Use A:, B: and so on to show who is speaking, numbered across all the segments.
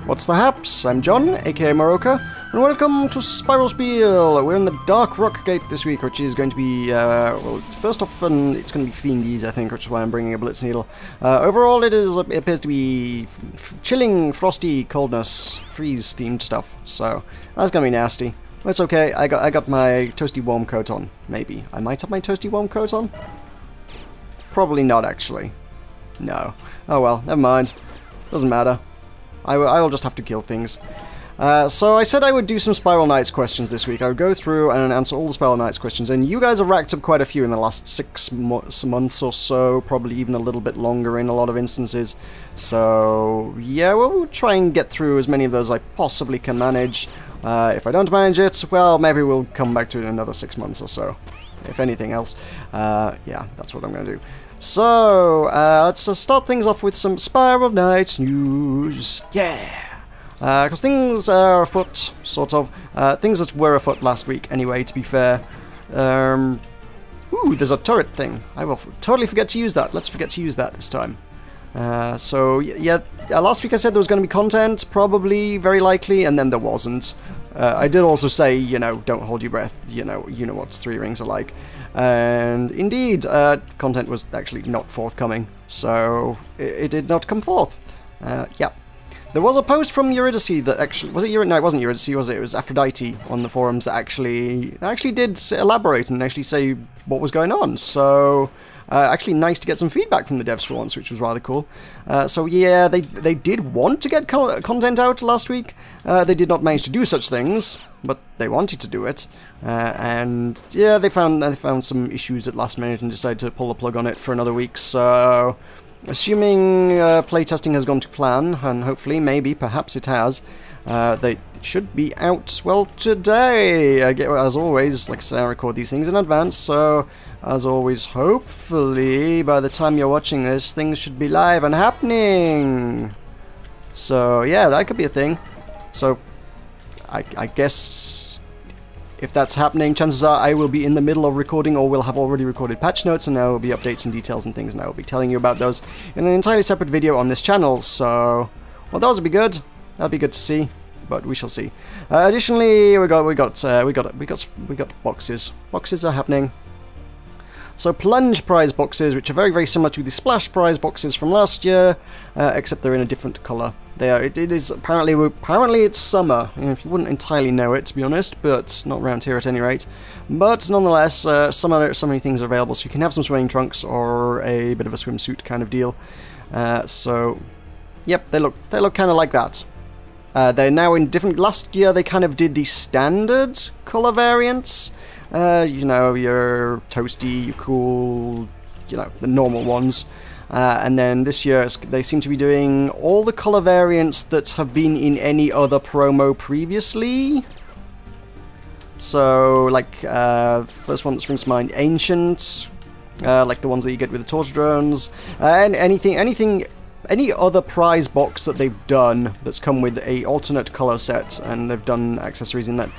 A: What's the haps? I'm John, aka Meroka, and welcome to Spiel. We're in the Dark Rock Gate this week, which is going to be, well, first off, it's going to be fiendies, I think, which is why I'm bringing a Blitz Needle. Overall, it appears to be chilling, frosty coldness, freeze-themed stuff, so that's going to be nasty. It's okay, I got my toasty warm coat on, maybe. I might have my toasty warm coat on? Probably not, actually. No. Oh well, never mind. Doesn't matter. I will just have to kill things. So I said I would do some Spiral Knights questions this week. I would go through and answer all the Spiral Knights questions, and you guys have racked up quite a few in the last 6 months or so, probably even a little bit longer in a lot of instances. So yeah, we'll try and get through as many of those as I possibly can manage. If I don't manage it, well, maybe we'll come back to it in another 6 months or so. If anything else. Yeah, that's what I'm going to do. So, let's start things off with some Spiral Knights news. Yeah! Because things are afoot, sort of. Things that were afoot last week, anyway, to be fair. Ooh, there's a turret thing. I will totally forget to use that. Let's forget to use that this time. So, yeah, last week I said there was going to be content, probably, very likely, and then there wasn't. I did also say, you know, don't hold your breath, you know what 3 rings are like. And indeed, content was actually not forthcoming, so it did not come forth. Yeah. There was a post from Eurydice that actually... Was it Eurydice? No, it wasn't Eurydice, was it? It was Aphrodite on the forums that actually did elaborate and actually say what was going on, so... actually nice to get some feedback from the devs for once, which was rather cool. So yeah, they did want to get content out last week. They did not manage to do such things, but they wanted to do it. And yeah, they found some issues at last minute and decided to pull the plug on it for another week. So assuming playtesting has gone to plan, and hopefully, maybe, perhaps it has, they should be out, well, today. As always, like I say, I record these things in advance, so as always, hopefully, by the time you're watching this, things should be live and happening. So, yeah, that could be a thing. So, I guess if that's happening, chances are I will be in the middle of recording or will have already recorded patch notes, and there will be updates and details and things, and I will be telling you about those in an entirely separate video on this channel. So, well, those would be good. That'd be good to see, but we shall see. Additionally, we got boxes. Boxes are happening. So plunge prize boxes, which are very, very similar to the splash prize boxes from last year, except they're in a different colour. It is apparently it's summer. You wouldn't entirely know it, to be honest, but not around here at any rate. But nonetheless, so many things are available, so you can have some swimming trunks or a bit of a swimsuit kind of deal. So, yep, they look kind of like that. They're now in different... Last year they kind of did the standard colour variants. You know, your toasty, your cool, you know, the normal ones. And then this year they seem to be doing all the colour variants that have been in any other promo previously. So, like, first one that springs to mind, Ancient, like the ones that you get with the torch drones, and any other prize box that they've done that's come with a alternate color set, and they've done accessories in that.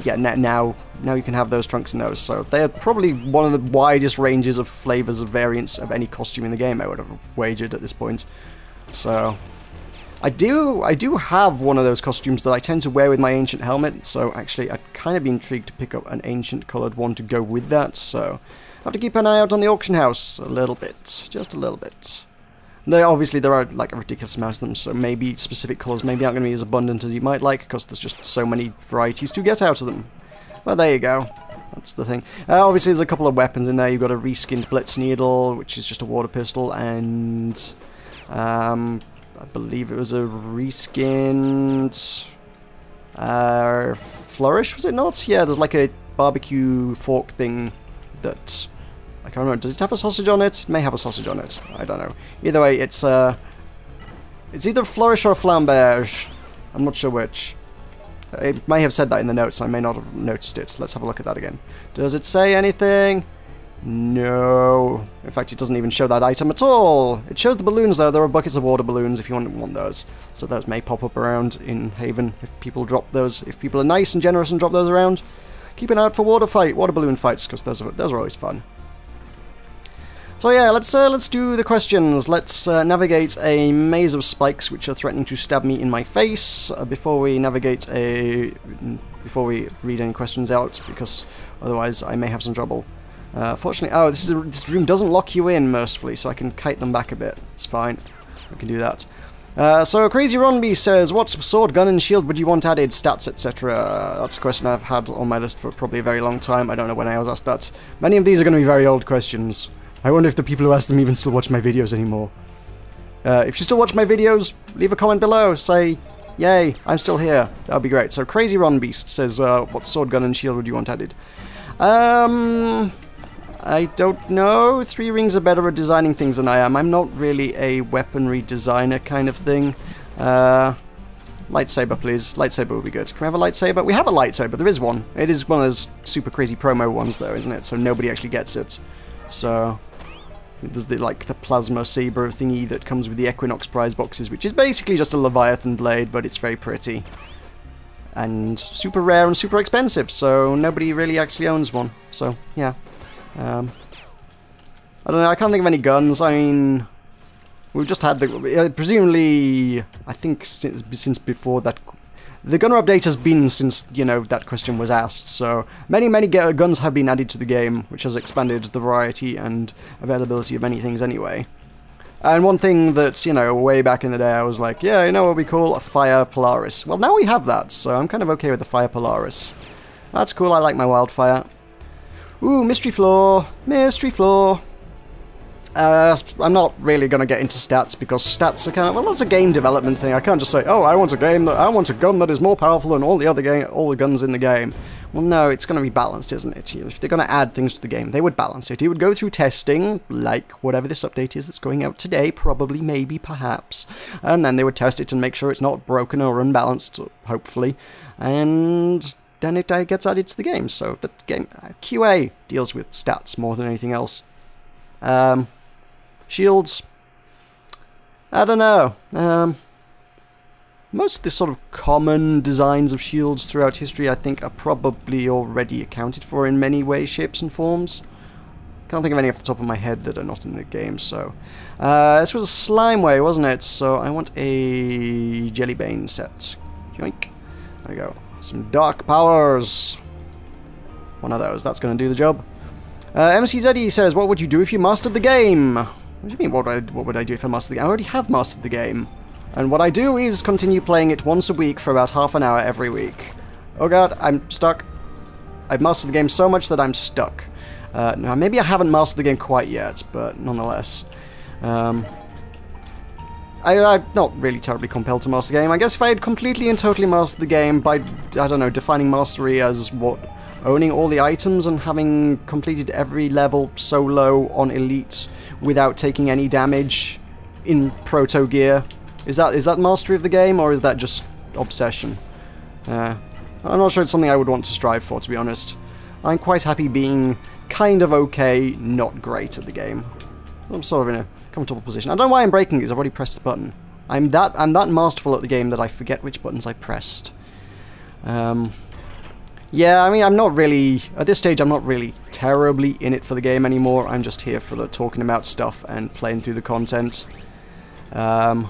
A: Yeah, now you can have those trunks in those. So they're probably one of the widest ranges of flavors of variants of any costume in the game, I would have wagered at this point. So I do have one of those costumes that I tend to wear with my ancient helmet. So actually, I'd kind of be intrigued to pick up an ancient colored one to go with that. So I have to keep an eye out on the auction house a little bit, just a little bit. Obviously, there are like a ridiculous amount of them, so maybe specific colours maybe aren't going to be as abundant as you might like, because there's just so many varieties to get out of them. Well, there you go. That's the thing. Obviously, there's a couple of weapons in there. You've got a reskinned Blitz Needle, which is just a water pistol, and I believe it was a reskinned Flourish, was it not? Yeah, there's like a barbecue fork thing that... I can't remember. Does it have a sausage on it? It may have a sausage on it. I don't know. Either way, it's either a Flourish or a Flamberge. I'm not sure which. It may have said that in the notes, I may not have noticed it. Let's have a look at that again. Does it say anything? No. In fact, it doesn't even show that item at all. It shows the balloons, though. There are buckets of water balloons if you want those. So those may pop up around in Haven if people drop those. If people are nice and generous and drop those around. Keep an eye out for water balloon fights, because those are always fun. So yeah, let's do the questions. Let's navigate a maze of spikes which are threatening to stab me in my face before we read any questions out, because otherwise I may have some trouble. Fortunately, oh, this room doesn't lock you in, mercifully, so I can kite them back a bit. It's fine. I can do that. So Crazy Ronby says, what sword, gun, and shield would you want added, stats, etc.? That's a question I've had on my list for probably a very long time. I don't know when I was asked that. Many of these are going to be very old questions. I wonder if the people who ask them even still watch my videos anymore. If you still watch my videos, leave a comment below. Say, yay, I'm still here. That would be great. So Crazy Ron Beast says, what sword, gun, and shield would you want added? I don't know. 3 Rings are better at designing things than I am. I'm not really a weaponry designer kind of thing. Lightsaber, please. Lightsaber would be good. Can we have a lightsaber? We have a lightsaber. There is one. It is one of those super crazy promo ones, though, isn't it? So nobody actually gets it. So there's the plasma saber thingy that comes with the Equinox prize boxes, which is basically just a Leviathan blade, but it's very pretty. And super rare and super expensive, so nobody really actually owns one. So, yeah. I don't know, I can't think of any guns. I mean, we've just had the... presumably, I think since before that... The gunner update has been since, you know, that question was asked, so many guns have been added to the game, which has expanded the variety and availability of many things anyway. And one thing that, you know, way back in the day I was like, yeah, you know what we call a Fire Polaris. Well, now we have that, so I'm kind of okay with the Fire Polaris. That's cool, I like my Wildfire. Ooh, mystery floor, mystery floor. I'm not really going to get into stats, because stats are kind of, well, that's a game development thing. I can't just say, oh, I want a gun that is more powerful than all the guns in the game. Well, no, it's going to be balanced, isn't it? If they're going to add things to the game, they would balance it. It would go through testing, like whatever this update is that's going out today, probably, maybe, perhaps. And then they would test it and make sure it's not broken or unbalanced, hopefully. And then it gets added to the game. So the game QA deals with stats more than anything else. Shields, I don't know. Most of the sort of common designs of shields throughout history, I think, are probably already accounted for in many ways, shapes, and forms. Can't think of any off the top of my head that are not in the game, so... this was a slime way, wasn't it? So I want a Jellybane set. Yoink. There we go. Some dark powers. One of those, that's going to do the job. MCZE says, what would you do if you mastered the game? What do you mean, what would I do if I mastered the game? I already have mastered the game. And what I do is continue playing it once a week for about half an hour every week. Oh god, I'm stuck. I've mastered the game so much that I'm stuck. Now, maybe I haven't mastered the game quite yet, but nonetheless. I'm not really terribly compelled to master the game. I guess if I had completely and totally mastered the game by, I don't know, defining mastery as what... owning all the items and having completed every level solo on Elite without taking any damage in Proto Gear. Is that mastery of the game, or is that just obsession? I'm not sure it's something I would want to strive for, to be honest. I'm quite happy being kind of okay, not great at the game. I'm sort of in a comfortable position. I don't know why I'm breaking these, I've already pressed the button. I'm that masterful at the game that I forget which buttons I pressed. Yeah, I mean, I'm not really... At this stage, I'm not really terribly in it for the game anymore. I'm just here for the talking about stuff and playing through the content. And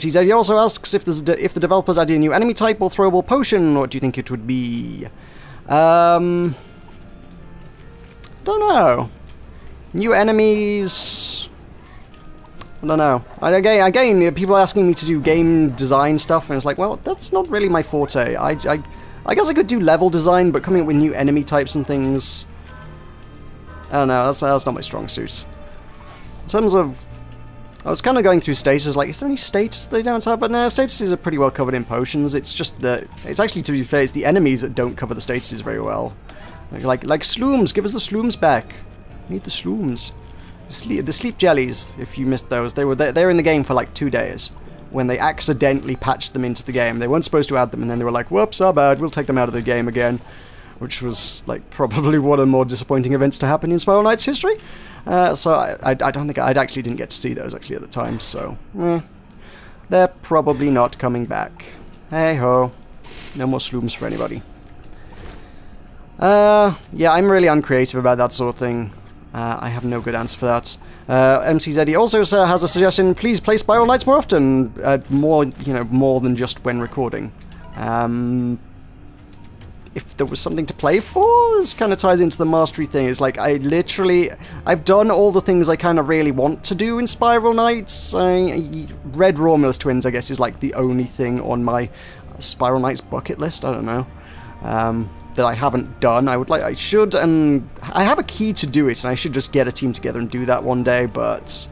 A: he also asks if the developers add a new enemy type or throwable potion, what do you think it would be? Don't know. New enemies... I don't know. Again, people are asking me to do game design stuff, and it's like, well, that's not really my forte. I guess I could do level design, but coming up with new enemy types and things... I don't know, that's not my strong suit. In terms of... I was kind of going through status, like, is there any status they don't have? But no, statuses are pretty well covered in potions. It's just that... It's actually, to be fair, it's the enemies that don't cover the statuses very well. Like slooms, give us the slooms back. We need the slooms. The sleep jellies, if you missed those, they were in the game for like 2 days. When they accidentally patched them into the game. They weren't supposed to add them, and then they were like, whoops, our bad, we'll take them out of the game again. Which was, like, probably one of the more disappointing events to happen in Spiral Knight's history. So I don't think... I actually didn't get to see those, actually, at the time, so... they're probably not coming back. Hey-ho. No more slooms for anybody. Yeah, I'm really uncreative about that sort of thing. I have no good answer for that. MCZD also has a suggestion. Please play Spiral Knights more often. More, you know, more than just when recording. If there was something to play for, this kind of ties into the mastery thing. It's like, I've done all the things I kind of really want to do in Spiral Knights. Red Romulus Twins, I guess, is like the only thing on my Spiral Knights bucket list. I don't know. That I haven't done. I should, and I have a key to do it, and I should just get a team together and do that one day, but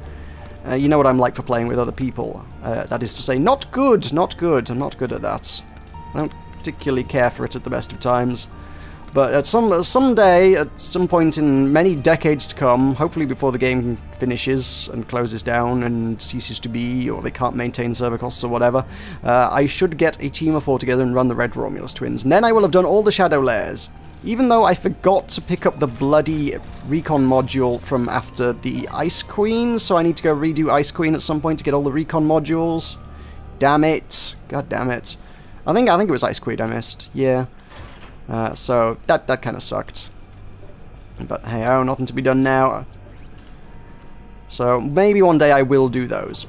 A: you know what I'm like for playing with other people. That is to say, not good, not good. I'm not good at that. I don't particularly care for it at the best of times. But at someday, at some point in many decades to come, hopefully before the game finishes and closes down and ceases to be, or they can't maintain server costs or whatever, I should get a team of 4 together and run the Red Romulus Twins. And then I will have done all the Shadow Layers. Even though I forgot to pick up the bloody recon module from after the Ice Queen, so I need to go redo Ice Queen at some point to get all the recon modules. Damn it. God damn it. I think it was Ice Queen I missed. Yeah. So that kind of sucked. But hey, oh, nothing to be done now. So maybe one day I will do those.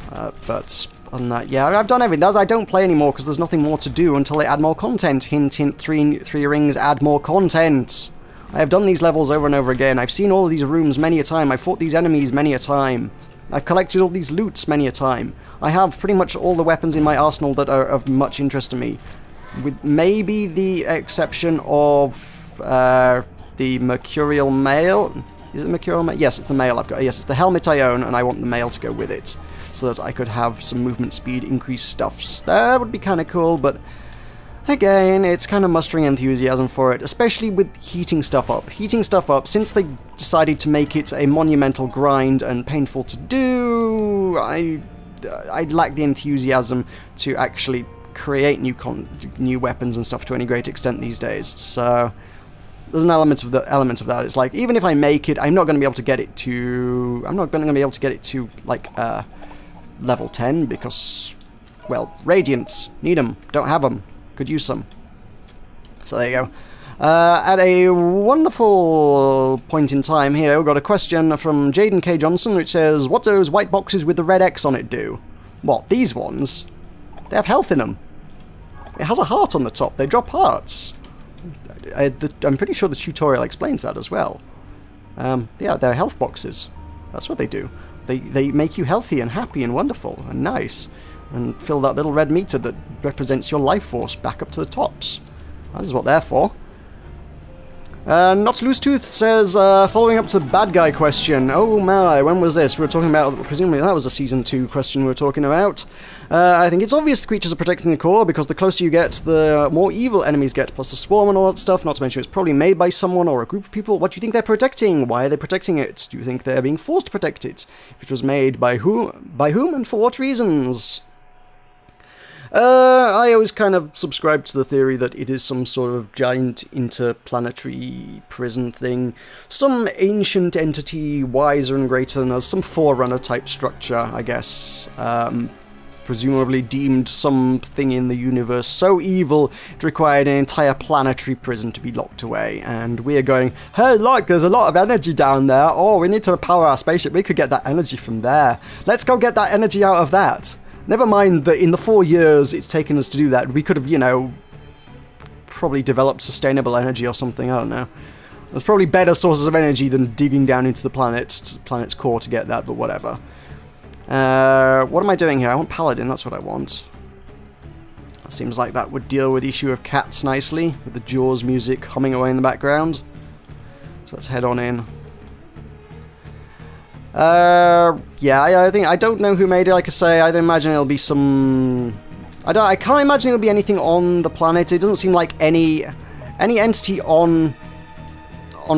A: But other than that, yeah, I've done everything. I don't play anymore because there's nothing more to do until they add more content. Hint, hint, three rings add more content. I have done these levels over and over again. I've seen all of these rooms many a time. I've fought these enemies many a time. I've collected all these loots many a time. I have pretty much all the weapons in my arsenal that are of much interest to me. With maybe the exception of the Mercurial Mail. Is it the Mercurial Mail? Yes, it's the mail I've got. Yes, it's the helmet I own, and I want the mail to go with it. So that I could have some movement speed increased stuffs. That would be kind of cool, but again, it's kind of mustering enthusiasm for it, especially with heating stuff up. Heating stuff up, since they decided to make it a monumental grind and painful to do, I lack the enthusiasm to actually create new weapons and stuff to any great extent these days. So there's an element of that. It's like, even if I make it, I'm not going to be able to get it to like level 10 because, well, Radiants, need them, don't have them, could use some. So there you go. At a wonderful point in time here, we've got a question from Jaden K. Johnson, which says, what do those white boxes with the red X on it do? What, these ones? They have health in them. It has a heart on the top. They drop hearts. I'm pretty sure the tutorial explains that as well. Yeah, they're health boxes. That's what they do. They make you healthy and happy and wonderful and nice. And fill that little red meter that represents your life force back up to the tops. That is what they're for. Not to Lose Tooth says, following up to the bad guy question. Oh my, when was this? We were talking about, presumably that was a Season 2 question we were talking about. I think it's obvious the creatures are protecting the core, because the closer you get, the more evil enemies get, plus the swarm and all that stuff, not to mention it's probably made by someone or a group of people. What do you think they're protecting? Why are they protecting it? Do you think they're being forced to protect it? If it was made by whom and for what reasons? I always kind of subscribe to the theory that it is some sort of giant interplanetary prison thing. Some ancient entity wiser and greater than us, some Forerunner type structure, I guess. Presumably deemed something in the universe so evil it required an entire planetary prison to be locked away. And we're going, hey look, there's a lot of energy down there. Oh, we need to power our spaceship. We could get that energy from there. Let's go get that energy out of that. Never mind that in the 4 years it's taken us to do that, we could have, you know, probably developed sustainable energy or something, I don't know. There's probably better sources of energy than digging down into the planet's core to get that, but whatever. What am I doing here? I want Paladin, that's what I want. That seems like that would deal with the issue of cats nicely, with the Jaws music humming away in the background. So let's head on in. Yeah, I don't know who made it, like I say. I imagine it'll be some... I can't imagine it'll be anything on the planet. It doesn't seem like any entity on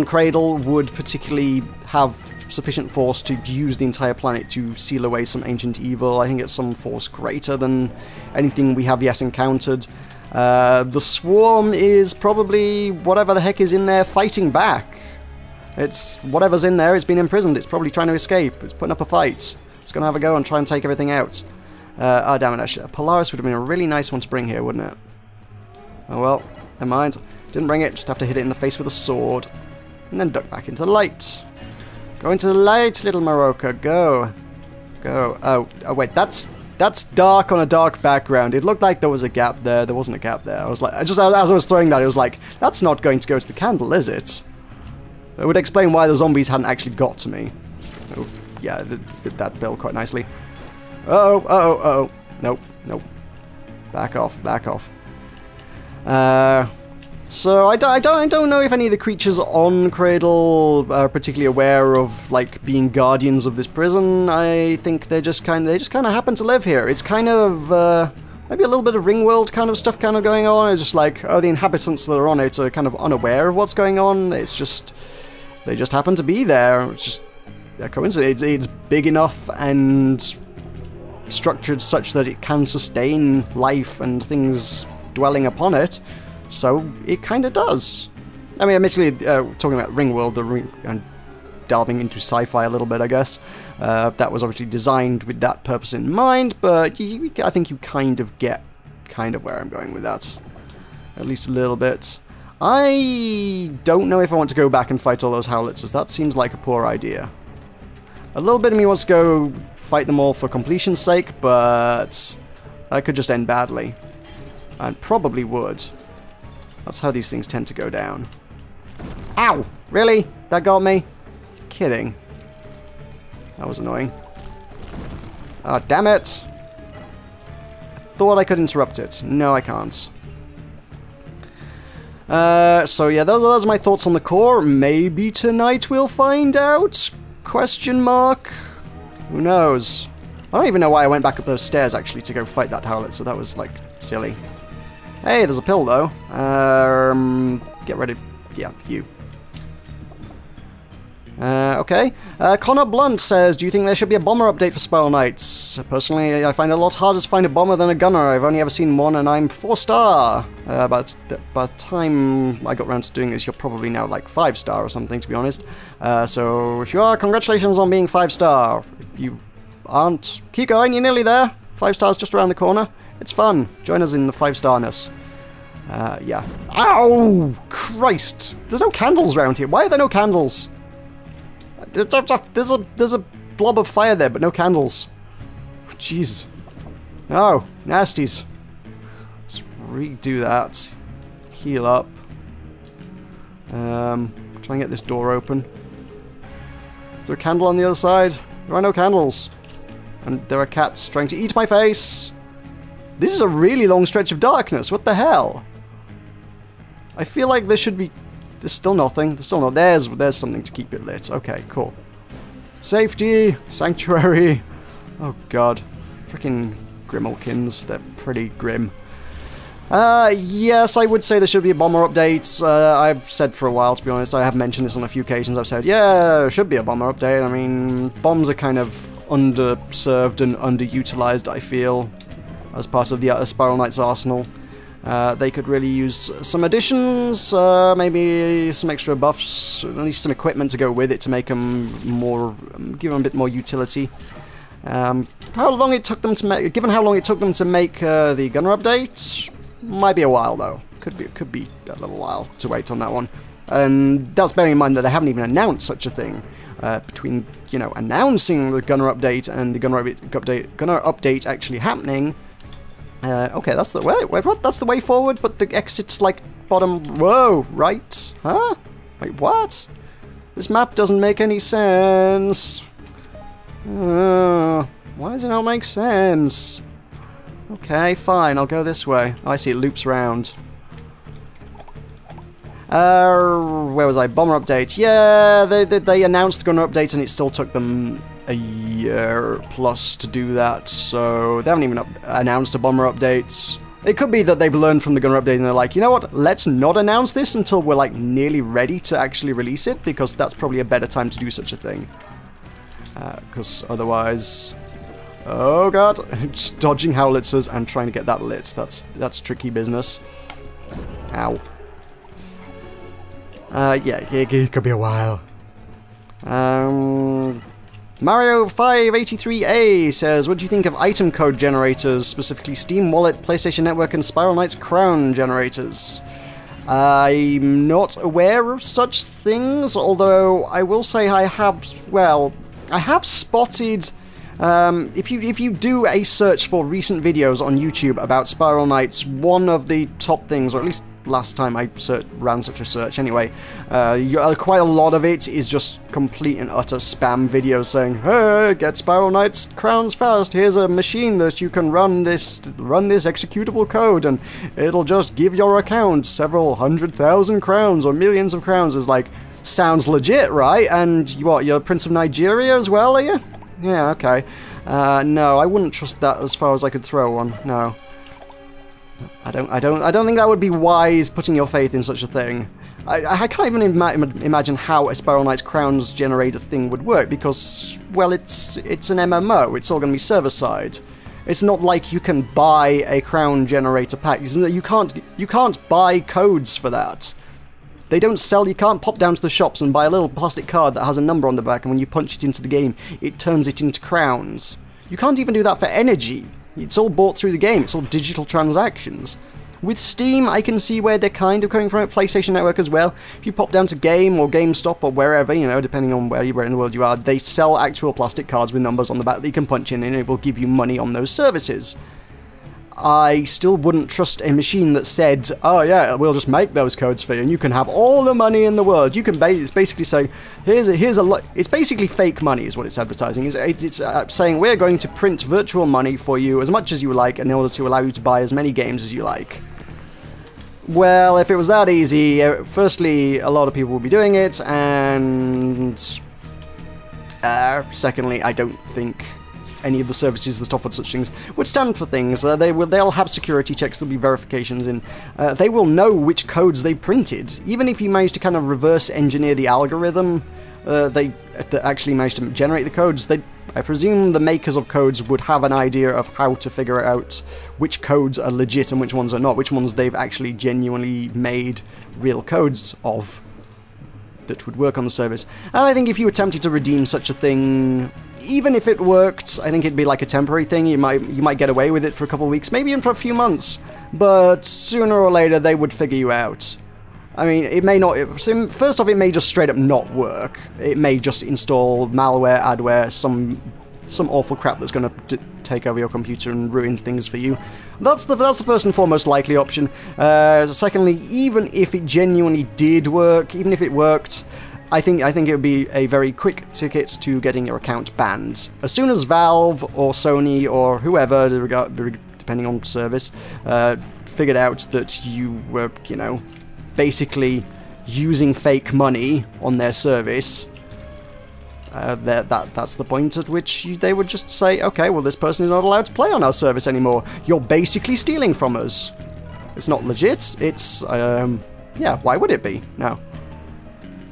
A: Cradle would particularly have sufficient force to use the entire planet to seal away some ancient evil. I think it's some force greater than anything we have yet encountered. The Swarm is probably whatever the heck is in there fighting back. It's whatever's in there, it's been imprisoned, it's probably trying to escape, it's putting up a fight. It's going to have a go and try and take everything out. Oh damn it, actually, Polaris would have been a really nice one to bring here, wouldn't it? Oh well, never mind. Didn't bring it, just have to hit it in the face with a sword. And then duck back into the light. Go into the light, little Meroka. Go. Go. Oh, wait, that's dark on a dark background. It looked like there was a gap there. There wasn't a gap there. I was like, just as I was throwing that, it was like, that's not going to go to the candle, is it? It would explain why the zombies hadn't actually got to me. Oh, yeah, it fit that bill quite nicely. Uh-oh, uh-oh, uh-oh. Nope, nope. Back off, back off. So I don't know if any of the creatures on Cradle are particularly aware of like being guardians of this prison. I think they just kind of happen to live here. It's kind of maybe a little bit of Ringworld kind of stuff kind of going on. It's just like, oh, the inhabitants that are on it are kind of unaware of what's going on. It's just they just happen to be there. It's just a coincidence. It's big enough and structured such that it can sustain life and things dwelling upon it. So it kind of does. I mean, admittedly, talking about Ringworld, and delving into sci-fi a little bit, I guess. That was obviously designed with that purpose in mind, but I think you kind of get where I'm going with that. At least a little bit. I don't know if I want to go back and fight all those Howlitzers. That seems like a poor idea. A little bit of me wants to go fight them all for completion's sake, but that could just end badly. And probably would. That's how these things tend to go down. Ow! Really? That got me? Kidding. That was annoying. Ah, damn it! I thought I could interrupt it. No, I can't. So yeah, those are my thoughts on the core. Maybe tonight we'll find out? Question mark? Who knows? I don't even know why I went back up those stairs, actually, to go fight that Howlitzer, so that was, like, silly. Hey, there's a pill, though. Get ready. Yeah, you. Okay. Connor Blunt says, do you think there should be a bomber update for Spiral Knights? Personally, I find it a lot harder to find a bomber than a gunner. I've only ever seen one, and I'm 4-star. By the time I got around to doing this, you're probably now, like, 5-star or something, to be honest. So, if you are, congratulations on being 5-star. If you aren't, keep going, you're nearly there. 5 stars just around the corner. It's fun. Join us in the 5-starness. Yeah. Ow! Christ! There's no candles around here. Why are there no candles? There's a blob of fire there, but no candles. Jeez. Oh, nasties. Let's redo that. Heal up. Try and get this door open. Is there a candle on the other side? There are no candles. And there are cats trying to eat my face. This is a really long stretch of darkness. What the hell? I feel like there should be... There's still nothing. There's still not... There's something to keep it lit. Okay, cool. Safety. Sanctuary. Oh, God. Freaking Grimalkins. They're pretty grim. Yes, I would say there should be a bomber update. I've said for a while, to be honest. I have mentioned this on a few occasions. I've said, yeah, there should be a bomber update. I mean, bombs are kind of underserved and underutilized, I feel, as part of the Spiral Knights arsenal. They could really use some additions, maybe some extra buffs, at least some equipment to go with it to make them more, give them a bit more utility. How long it took them to make, given how long it took them to make the gunner update, might be a while though. Could be a little while to wait on that one. And that's bearing in mind that they haven't even announced such a thing. Between, you know, announcing the gunner update and the gunner update actually happening. Okay, that's the way. Wait, what? That's the way forward, but the exit's like bottom. Whoa, right? Huh? Wait, what? This map doesn't make any sense. Why does it not make sense? Okay, fine. I'll go this way. Oh, I see. It loops around. Where was I? Bomber update. Yeah, they announced the gunner update, and it still took them a year plus to do that, so they haven't even announced a bomber update. It could be that they've learned from the gunner update and they're like, you know what, let's not announce this until we're like nearly ready to actually release it, because that's probably a better time to do such a thing. Because otherwise... Oh god, just dodging Howlitzers and trying to get that lit. That's tricky business. Ow. Yeah, it could be a while. Mario583A says, what do you think of item code generators, specifically Steam Wallet, PlayStation Network, and Spiral Knights Crown generators? I'm not aware of such things, although I will say I have, well, I have spotted, if you do a search for recent videos on YouTube about Spiral Knights, one of the top things, or at least last time I ran such a search anyway, quite a lot of it is just complete and utter spam videos saying, hey, get Spiral Knights crowns fast, here's a machine that you can run this executable code and it'll just give your account several 100,000 crowns or millions of crowns. Is like, sounds legit, right? And what, you're Prince of Nigeria as well, are you? Yeah, okay. No, I wouldn't trust that as far as I could throw one, no. I don't think that would be wise, putting your faith in such a thing. I can't even imagine how a Spiral Knight's Crowns generator thing would work, because, well, it's an MMO. It's all going to be server-side. It's not like you can buy a crown generator pack. You can't buy codes for that. They don't sell. You can't pop down to the shops and buy a little plastic card that has a number on the back, and when you punch it into the game, it turns it into crowns. You can't even do that for energy. It's all bought through the game. It's all digital transactions. With Steam, I can see where they're kind of coming from, at PlayStation Network as well. If you pop down to Game or GameStop or wherever, you know, depending on where in the world you are, they sell actual plastic cards with numbers on the back that you can punch in, and it will give you money on those services. I still wouldn't trust a machine that said, oh yeah, we'll just make those codes for you and you can have all the money in the world. You can it's basically saying, here's a lot. It's basically fake money is what it's advertising. It's saying we're going to print virtual money for you as much as you like in order to allow you to buy as many games as you like. Well, if it was that easy, firstly, a lot of people would be doing it, and secondly, I don't think any of the services that offered such things would stand for things. They'll have security checks, there'll be verifications in. They will know which codes they printed. Even if you manage to kind of reverse engineer the algorithm that actually managed to generate the codes, I presume the makers of codes would have an idea of how to figure out which codes are legit and which ones are not, which ones they've actually genuinely made real codes of that would work on the service. And I think if you attempted to redeem such a thing, even if it worked, I think it'd be like a temporary thing. You might get away with it for a couple of weeks, maybe even for a few months, but sooner or later they would figure you out. I mean, it may not. First off, it may just straight up not work. It may just install malware, adware, some awful crap that's going to take over your computer and ruin things for you. That's the first and foremost likely option. Secondly, even if it genuinely did work, even if it worked, I think it would be a very quick ticket to getting your account banned. As soon as Valve or Sony or whoever, depending on service, figured out that you were, you know, basically using fake money on their service, that's the point at which they would just say, okay, well, this person is not allowed to play on our service anymore. You're basically stealing from us. It's not legit. It's, yeah, why would it be? No.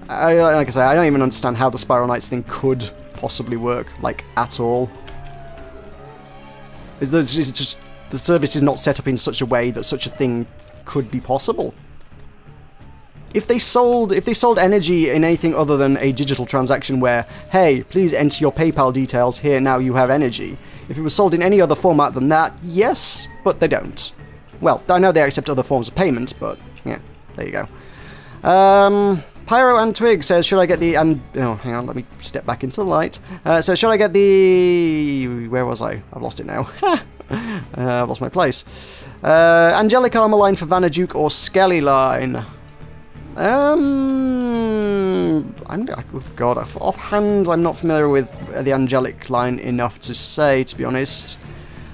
A: Like I say, I don't even understand how the Spiral Knights thing could possibly work, like, at all. It's just, the service is not set up in such a way that such a thing could be possible. If they sold energy in anything other than a digital transaction where, hey, please enter your PayPal details, here, now you have energy. If it was sold in any other format than that, yes, but they don't. Well, I know they accept other forms of payment, but, yeah, there you go. Pyro and Twig says, should I get the... oh, hang on, let me step back into the light. So, should I get the... Where was I? I've lost it now. I've lost my place. Angelic Armor line for Vanaduke or Skelly line? Oh God, offhand, I'm not familiar with the Angelic line enough to say, to be honest.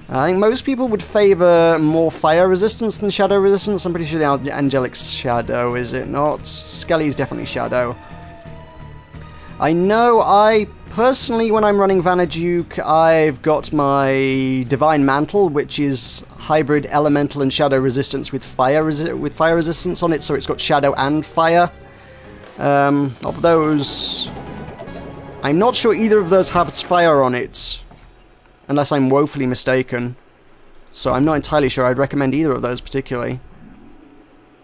A: I think most people would favour more fire resistance than shadow resistance. I'm pretty sure the Angelic's shadow, is it not? Skelly's definitely shadow. I know I personally, when I'm running Vanaduke, I've got my Divine Mantle, which is hybrid elemental and shadow resistance with fire resistance on it, so it's got shadow and fire. Of those, I'm not sure either of those has fire on it, unless I'm woefully mistaken. So I'm not entirely sure I'd recommend either of those particularly.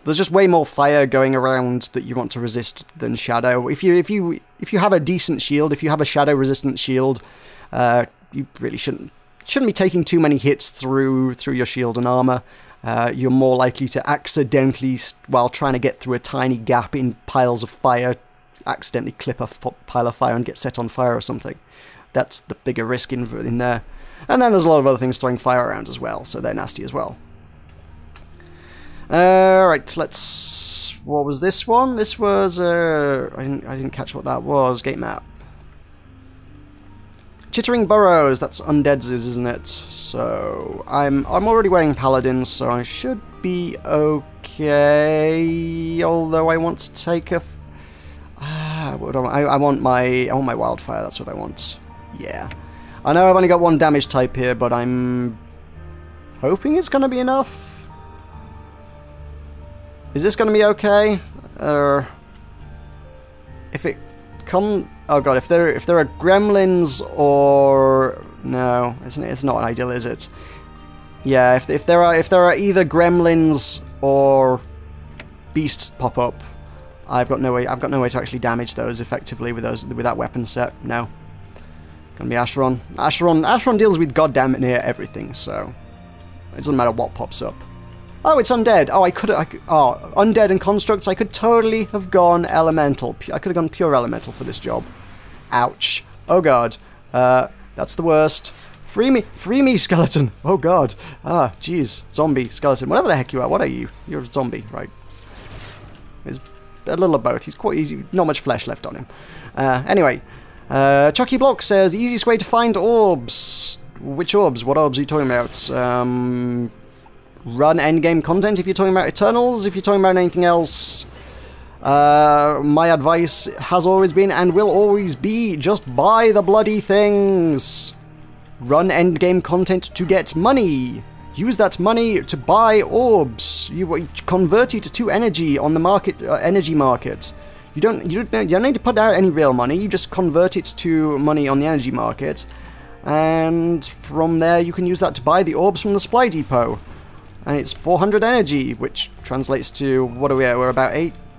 A: There's just way more fire going around that you want to resist than shadow. If you have a decent shield, if you have a shadow resistant shield, you really shouldn't shouldn't be taking too many hits through your shield and armor. You're more likely to accidentally, while trying to get through a tiny gap in piles of fire, accidentally clip a pile of fire and get set on fire or something. That's the bigger risk in there. And then there's a lot of other things throwing fire around as well, so they're nasty as well. Alright, let's... What was this one? This was... I didn't catch what that was. Gate map. Chittering Burrows, that's Undead's, isn't it? So, I'm already wearing Paladins, so I should be okay. Although I want to take a... I want my Wildfire, that's what I want. Yeah. I know I've only got one damage type here, but I'm hoping it's going to be enough. Is this going to be okay? If it come... Oh god, if there are gremlins or... No, it's not ideal, is it? Yeah, if there are either gremlins or beasts pop up, I've got no way to actually damage those effectively with that weapon set. No. Gonna be Asheron. Asheron deals with goddamn near everything, so it doesn't matter what pops up. Oh, it's undead. Oh, undead and constructs. I could totally have gone elemental. I could have gone pure elemental for this job. Ouch. Oh god. That's the worst. Free me, skeleton. Oh god. Ah, jeez. Zombie, skeleton, whatever the heck you are. What are you? You're a zombie, right? There's a little of both. He's quite easy. Not much flesh left on him. Anyway, Chucky Block says easiest way to find orbs. Which orbs? What orbs are you talking about? Run endgame content if you're talking about Eternals. If you're talking about anything else, my advice has always been and will always be just buy the bloody things. Run endgame content to get money. Use that money to buy orbs. You convert it to energy on the market, energy market. You don't need to put out any real money. You just convert it to money on the energy market, and from there you can use that to buy the orbs from the supply depot. And it's 400 energy, which translates to, what are we at? We're about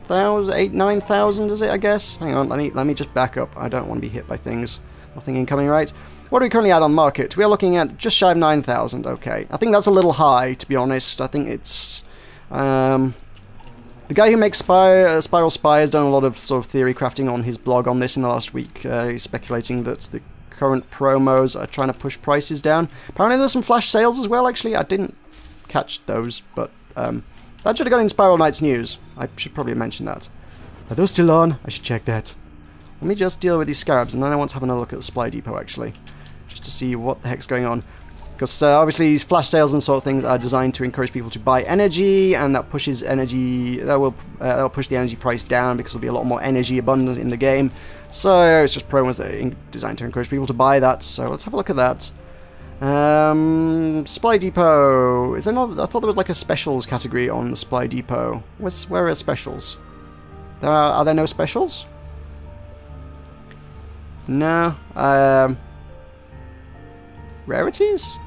A: 9,000, is it, I guess? Hang on, let me just back up. I don't want to be hit by things. Nothing incoming, right? What are we currently at on market? We are looking at just shy of 9,000, okay. I think that's a little high, to be honest. I think it's... the guy who makes Spiral Spy has done a lot of sort of theory crafting on his blog on this in the last week. He's speculating that the current promos are trying to push prices down. Apparently there's some flash sales as well, actually. I didn't catch those, but that should have gone in Spiral Knight's news. I should probably mention that. Are those still on? I should check that. Let me just deal with these scarabs, and then I want to have another look at the supply depot, actually, just to see what the heck's going on. Because obviously these flash sales and sort of things are designed to encourage people to buy energy, and that pushes energy. That will push the energy price down because there'll be a lot more energy abundant in the game. So it's just promos that are designed to encourage people to buy that. So let's have a look at that. Supply depot. Is there not? I thought there was like a specials category on the supply depot. Where are specials? Are there no specials? No. Rarities?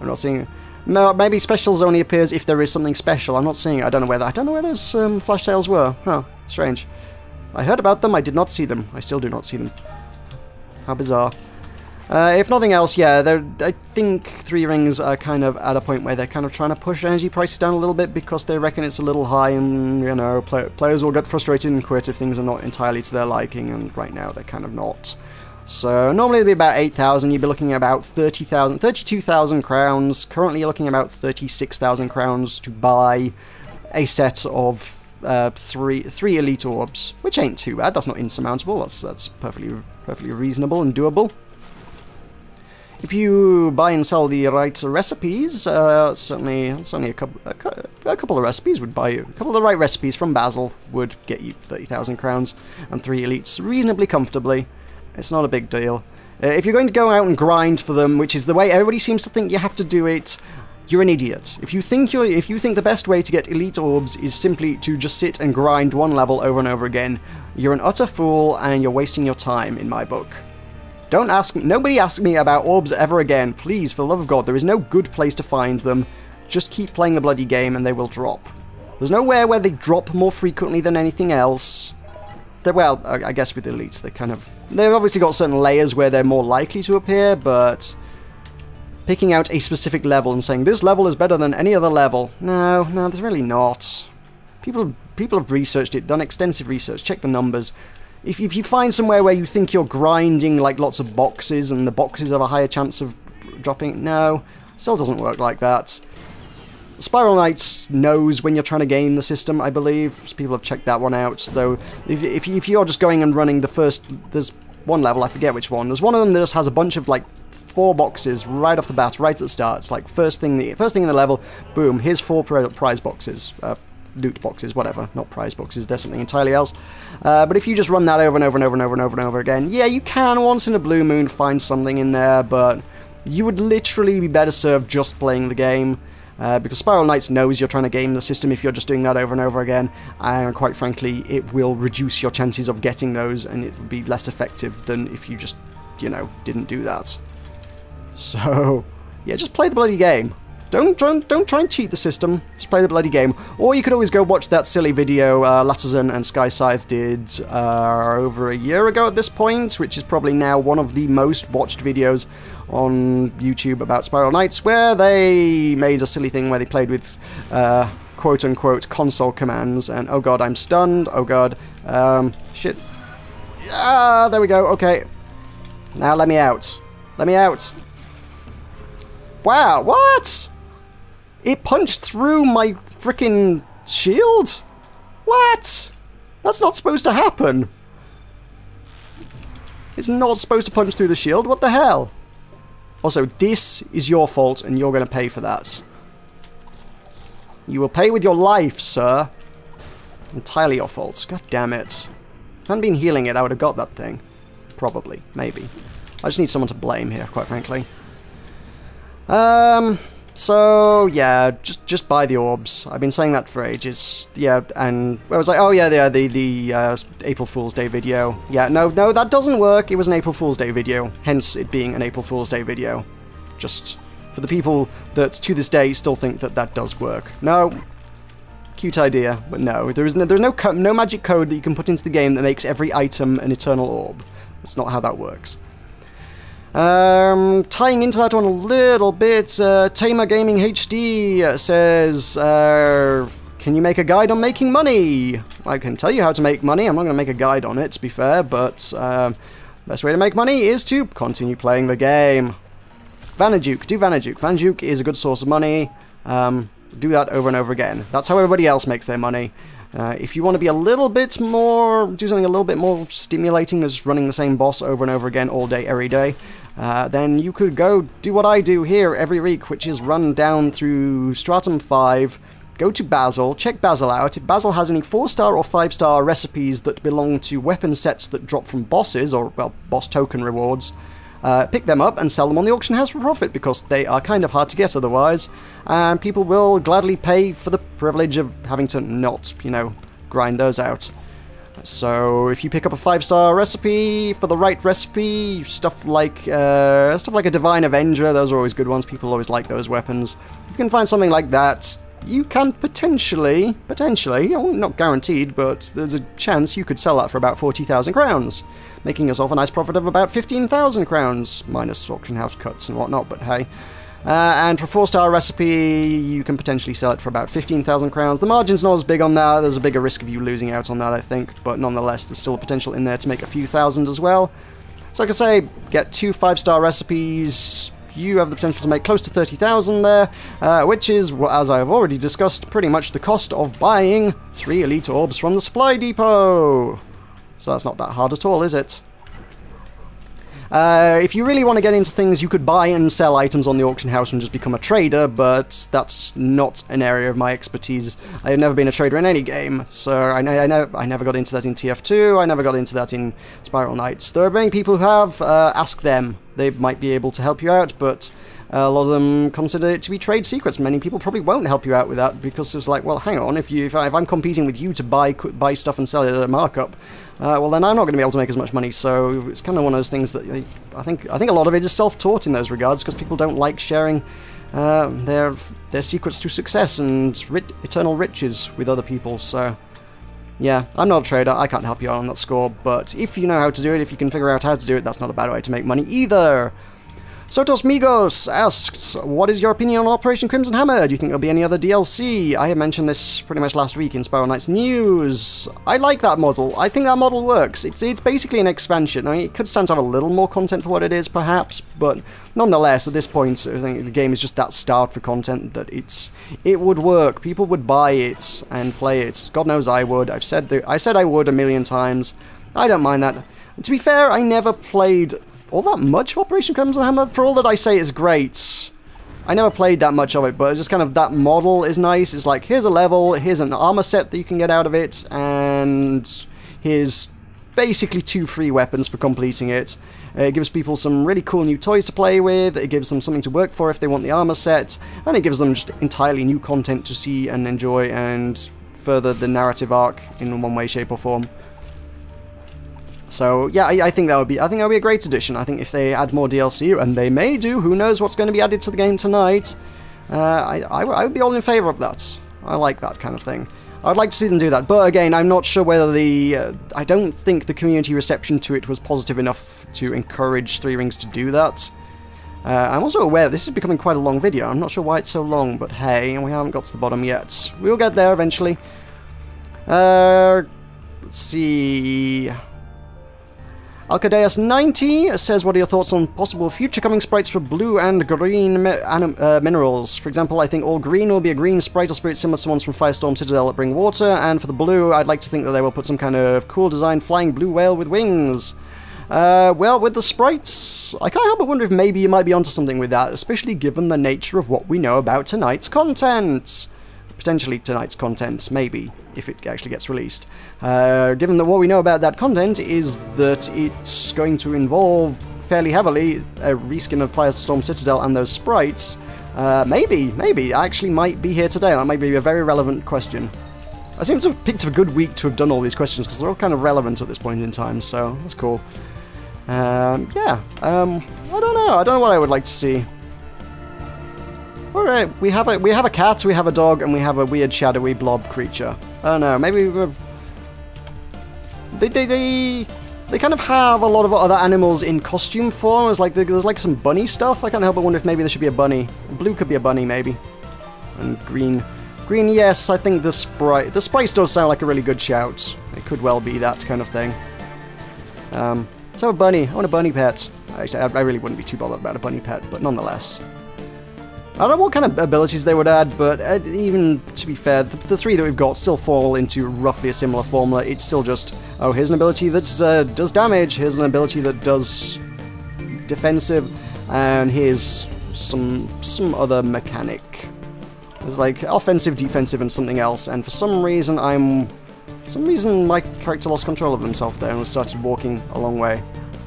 A: I'm not seeing it. No, maybe specials only appears if there is something special. I'm not seeing it. I don't know where those flash sales were. Huh. Strange. I heard about them. I did not see them. I still do not see them. How bizarre. If nothing else, yeah, I think Three Rings are kind of at a point where they're kind of trying to push energy prices down a little bit because they reckon it's a little high, and, you know, players will get frustrated and quit if things are not entirely to their liking, and right now they're kind of not. So normally it'd be about 8,000, you'd be looking at about 32,000 crowns. Currently you're looking at about 36,000 crowns to buy a set of three elite orbs, which ain't too bad. That's not insurmountable. That's perfectly reasonable and doable. If you buy and sell the right recipes, certainly a couple of recipes would buy you. A couple of the right recipes from Basil would get you 30,000 crowns and 3 elites reasonably comfortably. It's not a big deal. If you're going to go out and grind for them, which is the way everybody seems to think you have to do it, you're an idiot. If you think the best way to get elite orbs is simply to just sit and grind one level over and over again, you're an utter fool and you're wasting your time in my book. Nobody ask me about orbs ever again, please, for the love of God. There is no good place to find them. Just keep playing the bloody game and they will drop. There's nowhere where they drop more frequently than anything else. Well, I guess with elites, they've obviously got certain layers where they're more likely to appear, but picking out a specific level and saying, this level is better than any other level. No, there's really not. People have researched it, done extensive research, check the numbers. If you find somewhere where you think you're grinding like lots of boxes and the boxes have a higher chance of dropping, no, still doesn't work like that. Spiral Knights knows when you're trying to game the system, I believe. So people have checked that one out. So if you're just going and running the first, there's one level, I forget which one. There's one of them that just has a bunch of like 4 boxes right off the bat, right at the start. It's like first thing in the level, boom, here's 4 prize boxes. Loot boxes, whatever, not prize boxes, there's something entirely else. But if you just run that over and over and over and over and over and over again, yeah, you can once in a blue moon find something in there, but you would literally be better served just playing the game. Because Spiral Knights knows you're trying to game the system if you're just doing that over and over again, and quite frankly, it will reduce your chances of getting those, and it will be less effective than if you just, you know, didn't do that. So, yeah, just play the bloody game. Don't try and cheat the system, just play the bloody game. Or you could always go watch that silly video Latterson and Sky Scythe did over a year ago at this point, which is probably now one of the most watched videos on YouTube about Spiral Knights, where they made a silly thing where they played with quote-unquote console commands, and oh god, I'm stunned, oh god, shit. Ah, there we go, okay. Now let me out. Let me out. Wow, what? It punched through my frickin' shield? What? That's not supposed to happen. It's not supposed to punch through the shield, what the hell? Also, this is your fault and you're going to pay for that. You will pay with your life, sir. Entirely your fault. God damn it. If I hadn't been healing it, I would have got that thing. Probably. Maybe. I just need someone to blame here, quite frankly. So, yeah, just buy the orbs. I've been saying that for ages. Yeah, and I was like, oh yeah, the April Fool's Day video. Yeah, no, that doesn't work. It was an April Fool's Day video, hence it being an April Fool's Day video. Just for the people that, to this day, still think that that does work. No. Cute idea, but no. There's no magic code that you can put into the game that makes every item an eternal orb. That's not how that works. Tying into that one a little bit, Tamer Gaming HD says, can you make a guide on making money? I can tell you how to make money. I'm not going to make a guide on it, to be fair, but best way to make money is to continue playing the game. Vanaduke, do Vanaduke. Vanaduke is a good source of money. Do that over and over again. That's how everybody else makes their money. If you want to be a little bit more, do something a little bit more stimulating than just running the same boss over and over again all day, every day, then you could go do what I do here every week, which is run down through Stratum 5, go to Basil, check Basil out. If Basil has any 4-star or 5-star recipes that belong to weapon sets that drop from bosses, or, well, boss token rewards, pick them up and sell them on the auction house for profit, because they are kind of hard to get otherwise, and people will gladly pay for the privilege of having to not, you know, grind those out. So if you pick up a 5-star recipe for the right recipe, stuff like a Divine Avenger, those are always good ones. People always like those weapons. If you can find something like that, you can potentially, not guaranteed, but there's a chance you could sell that for about 40,000 crowns, making yourself a nice profit of about 15,000 crowns, minus auction house cuts and whatnot, but hey. And for a 4-star recipe, you can potentially sell it for about 15,000 crowns. The margin's not as big on that, there's a bigger risk of you losing out on that, I think, but nonetheless, there's still a potential in there to make a few thousand as well. So like I say, get 2 5-star recipes, you have the potential to make close to 30,000 there, which is, as I've already discussed, pretty much the cost of buying 3 elite orbs from the supply depot. So that's not that hard at all, is it? If you really want to get into things, you could buy and sell items on the auction house and just become a trader, but that's not an area of my expertise. I have never been a trader in any game, so I never got into that in TF2, I never got into that in Spiral Knights. There are many people who have, ask them. They might be able to help you out, but a lot of them consider it to be trade secrets. Many people probably won't help you out with that, because it's like, well, hang on, if I'm competing with you to buy stuff and sell it at a markup, well, then I'm not going to be able to make as much money. So it's kind of one of those things that I think a lot of it is self-taught in those regards, because people don't like sharing their secrets to success and eternal riches with other people. So yeah, I'm not a trader, I can't help you out on that score, but if you know how to do it, if you can figure out how to do it, that's not a bad way to make money either. Sotos Migos asks, what is your opinion on Operation Crimson Hammer? Do you think there'll be any other DLC? I had mentioned this pretty much last week in Spiral Knights News. I like that model. I think that model works. It's basically an expansion. I mean, it could stand to have a little more content for what it is, perhaps, but nonetheless, at this point, I think the game is just that starved for content that it would work. People would buy it and play it. God knows I would. I said I would a million times. I don't mind that. To be fair, I never played all that much of Operation Crimson Hammer. For all that I say is great, I never played that much of it, but it's just kind of that model is nice. It's like, here's a level, here's an armor set that you can get out of it, and here's basically 2 free weapons for completing it. It gives people some really cool new toys to play with, it gives them something to work for if they want the armor set, and it gives them just entirely new content to see and enjoy and further the narrative arc in one way, shape or form. So yeah, I think that would be a great addition. I think if they add more DLC, and they may do, who knows what's going to be added to the game tonight, I would be all in favour of that. I like that kind of thing. I'd like to see them do that, but again, I'm not sure whether I don't think the community reception to it was positive enough to encourage Three Rings to do that. I'm also aware this is becoming quite a long video. I'm not sure why it's so long, but hey, we haven't got to the bottom yet. We'll get there eventually. Let's see. Alcadeus90 says, what are your thoughts on possible future coming sprites for blue and green minerals? For example, I think all green will be a green sprite or spirit similar to ones from Firestorm Citadel that bring water, and for the blue, I'd like to think that they will put some kind of cool design flying blue whale with wings. Well, with the sprites, I can't help but wonder if maybe you might be onto something with that, especially given the nature of what we know about tonight's content. Potentially tonight's content, maybe, if it actually gets released. Given that what we know about that content is that it's going to involve fairly heavily a reskin of Firestorm Citadel and those sprites, maybe, actually might be here today. That might be a very relevant question. I seem to have picked a good week to have done all these questions, because they're all kind of relevant at this point in time, so that's cool. Yeah, I don't know what I would like to see. Alright, we have a cat, we have a dog, and we have a weird shadowy blob creature. I don't know, maybe they kind of have a lot of other animals in costume form. There's like some bunny stuff. I can't help but wonder if maybe there should be a bunny. Blue could be a bunny, maybe. And green, yes, I think the sprites does sound like a really good shout. It could well be that kind of thing. Let's have a bunny. I want a bunny pet. Actually, I really wouldn't be too bothered about a bunny pet, but nonetheless. I don't know what kind of abilities they would add, but even to be fair, the 3 that we've got still fall into roughly a similar formula. It's still just, oh, here's an ability that does damage, here's an ability that does defensive, and here's some other mechanic. There's like offensive, defensive, and something else, and for some reason my character lost control of himself there and started walking a long way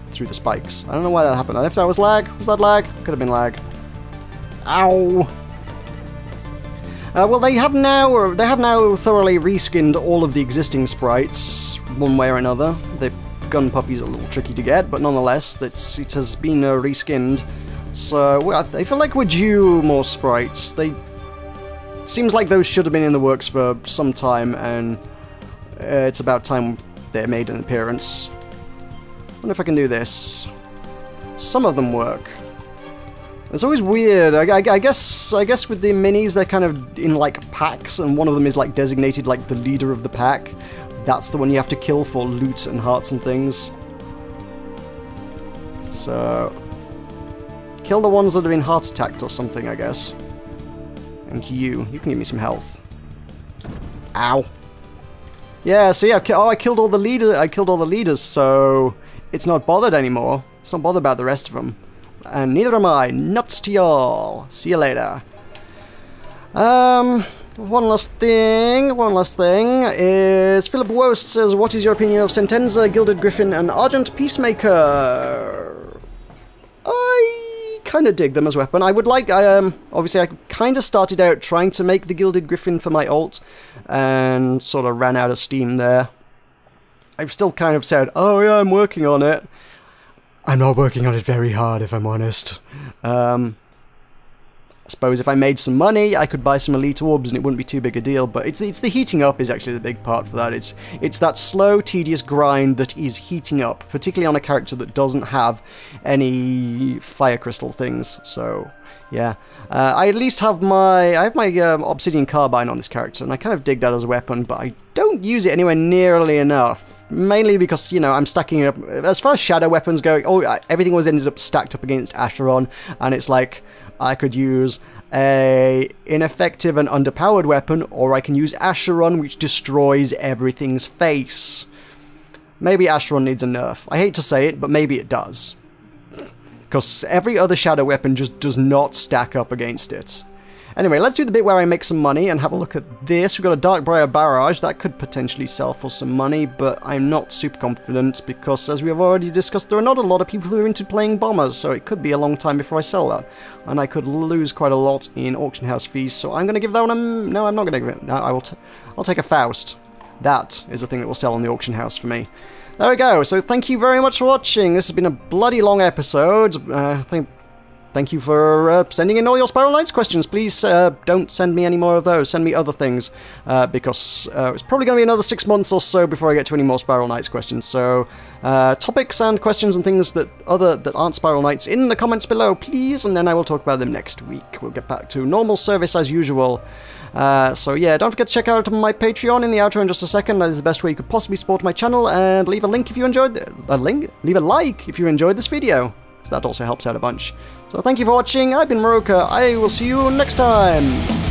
A: through the spikes. I don't know why that happened. If that was lag, was that lag? Could have been lag. Ow! Well, they have now thoroughly reskinned all of the existing sprites, one way or another. The gun puppy's a little tricky to get, but nonetheless, it has been reskinned. So I feel like we're due more sprites. Seems like those should have been in the works for some time, and it's about time they made an appearance. I wonder if I can do this. Some of them work. It's always weird. I guess with the minis they're kind of in like packs, and one of them is like designated like the leader of the pack. That's the one you have to kill for loot and hearts and things. So kill the ones that have been heart attacked or something, I guess. And you can give me some health. Ow. Yeah, see, I killed all the leaders, so it's not bothered anymore. It's not bothered about the rest of them. And neither am I. Nuts to y'all. See you later. One last thing is Philip Wost says, what is your opinion of Sentenza, Gilded Griffin, and Argent Peacemaker? I kind of dig them as weapon. I would like, obviously I kind of started out trying to make the Gilded Griffin for my ult, and sort of ran out of steam there. I've still kind of said, oh yeah, I'm working on it. I'm not working on it very hard, if I'm honest. I suppose if I made some money, I could buy some elite orbs and it wouldn't be too big a deal, but it's the heating up is actually the big part for that. It's that slow, tedious grind that is heating up, particularly on a character that doesn't have any fire crystal things, so yeah. I at least have my obsidian carbine on this character, and I kind of dig that as a weapon, but I don't use it anywhere nearly enough. Mainly because, you know, I'm stacking it up. As far as shadow weapons go, everything was ended up stacked up against Acheron, and it's like, I could use a ineffective and underpowered weapon, or I can use Acheron, which destroys everything's face. Maybe Acheron needs a nerf. I hate to say it, but maybe it does. Because every other shadow weapon just does not stack up against it. Anyway, let's do the bit where I make some money and have a look at this. We've got a Darkbriar Barrage. That could potentially sell for some money, but I'm not super confident because, as we have already discussed, there are not a lot of people who are into playing bombers, so it could be a long time before I sell that. And I could lose quite a lot in auction house fees, so I'm going to give that one a... No, I'm not going to give it... No, I'll take a Faust. That is the thing that will sell on the auction house for me. There we go. So thank you very much for watching. This has been a bloody long episode. Thank you for sending in all your Spiral Knights questions. Please don't send me any more of those. Send me other things, because it's probably going to be another 6 months or so before I get to any more Spiral Knights questions. So topics and questions and things that aren't Spiral Knights in the comments below, please, and then I will talk about them next week. We'll get back to normal service as usual. So yeah, don't forget to check out my Patreon in the outro in just a second. That is the best way you could possibly support my channel, and leave a link if you enjoyed leave a like if you enjoyed this video. That also helps out a bunch. So thank you for watching. I've been Meroka. I will see you next time.